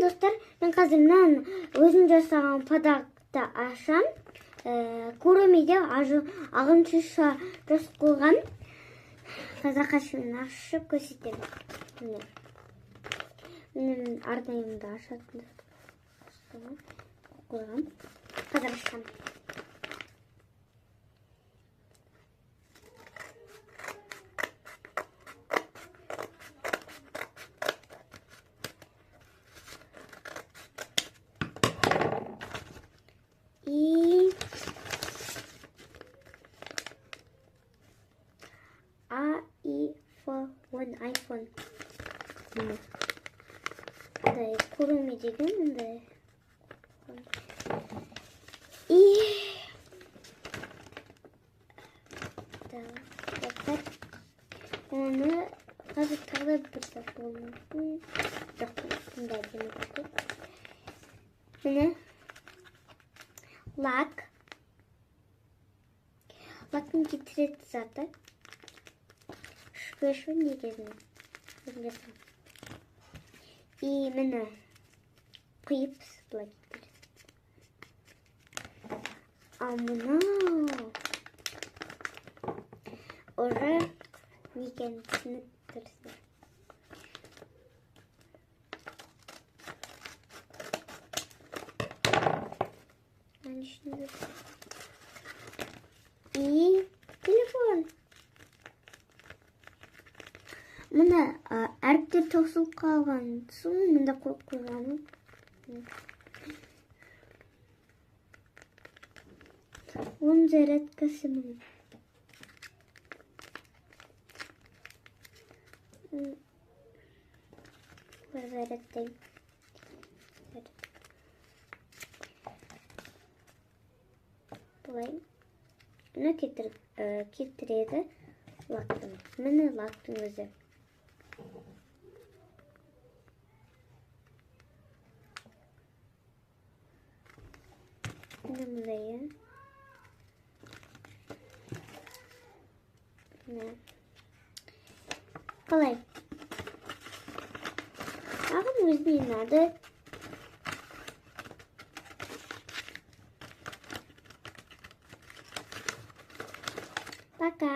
достар, мен қазір мынаны өзім жасаған подарокты ашам. Көрмейді, ағыншыша жасып қойған. Қазір қашымен ашып көрсетемін. Мен арнайымды ашатын қойған. Қазір ашам. И iPhone. Да, Куруми деген, да. И да, достар, оны қазір тағы бір зат болмайды. Жоқ, бұнда демекті. Міне лак. Лактың кетіретін заты. Шпешу негізін. И міне құйып былай кетіреді. А мынау уже некені түсініп тұрсыз. И телефон. Мына әріптер тоқсылып қалған соң мында қойып қойғаным. Оның зарядкасы міне. Зарядтайым. Бұлай. Мұны кетіреді лактың. Міне лактың өзі. Мындай. Қалай? Ағын өзіне ұнады. Пока.